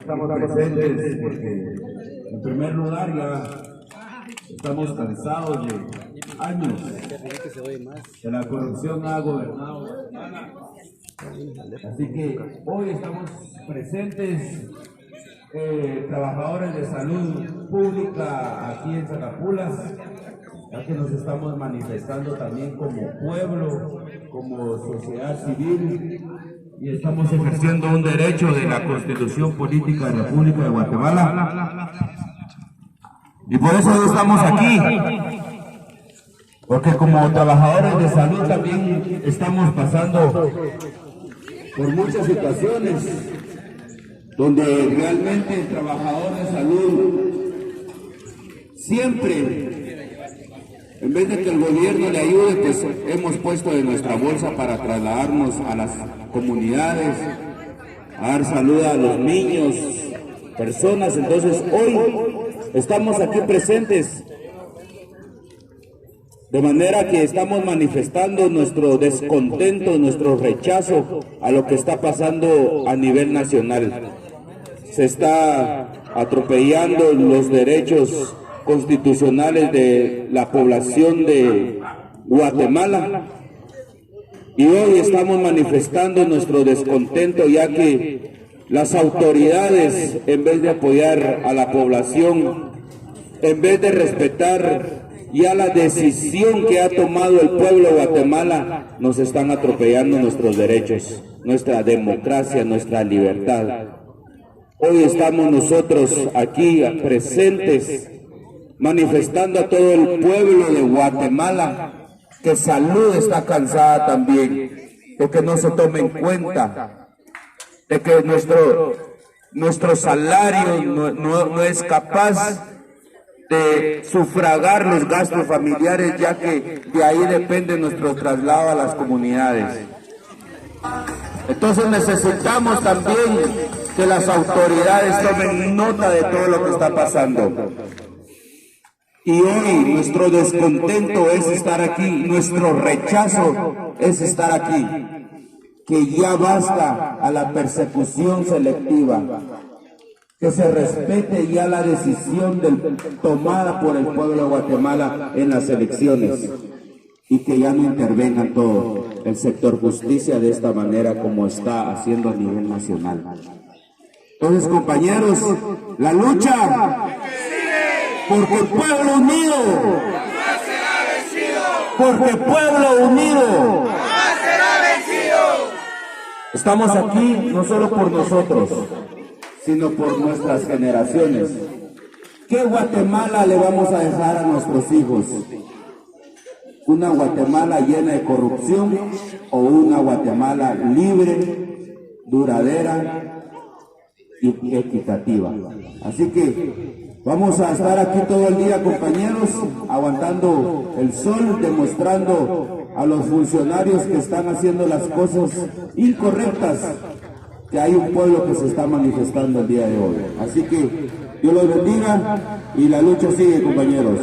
Estamos presentes porque, en primer lugar, ya estamos cansados de años que la corrupción ha gobernado. Así que hoy estamos presentes, trabajadores de salud pública aquí en Zacapulas, ya que nos estamos manifestando también como pueblo, como sociedad civil, y estamos ejerciendo un derecho de la Constitución Política de la República de Guatemala. Y por eso hoy estamos aquí, porque como trabajadores de salud también estamos pasando por muchas situaciones donde realmente el trabajador de salud siempre, en vez de que el gobierno le ayude, pues hemos puesto de nuestra bolsa para trasladarnos a las comunidades, a dar salud a los niños, personas. Entonces hoy estamos aquí presentes, de manera que estamos manifestando nuestro descontento, nuestro rechazo a lo que está pasando a nivel nacional. Se está atropellando los derechos constitucionales de la población de Guatemala, y hoy estamos manifestando nuestro descontento, ya que las autoridades, en vez de apoyar a la población, en vez de respetar ya la decisión que ha tomado el pueblo de Guatemala, nos están atropellando nuestros derechos, nuestra democracia, nuestra libertad. Hoy estamos nosotros aquí presentes, manifestando a todo el pueblo de Guatemala que salud está cansada también, de que no se tome en cuenta, de que nuestro salario no es capaz de sufragar los gastos familiares, ya que de ahí depende nuestro traslado a las comunidades. Entonces necesitamos también que las autoridades tomen nota de todo lo que está pasando. Y hoy nuestro descontento es estar aquí, nuestro rechazo es estar aquí, que ya basta a la persecución selectiva, que se respete ya la decisión tomada por el pueblo de Guatemala en las elecciones, y que ya no intervenga todo el sector justicia de esta manera como está haciendo a nivel nacional. Entonces, compañeros, la lucha, porque el pueblo unido, porque el pueblo unido, estamos aquí no solo por nosotros, sino por nuestras generaciones. ¿Qué Guatemala le vamos a dejar a nuestros hijos? ¿Una Guatemala llena de corrupción o una Guatemala libre, duradera y equitativa? Así que vamos a estar aquí todo el día, compañeros, aguantando el sol, demostrando a los funcionarios que están haciendo las cosas incorrectas, que hay un pueblo que se está manifestando el día de hoy. Así que Dios los bendiga y la lucha sigue, compañeros.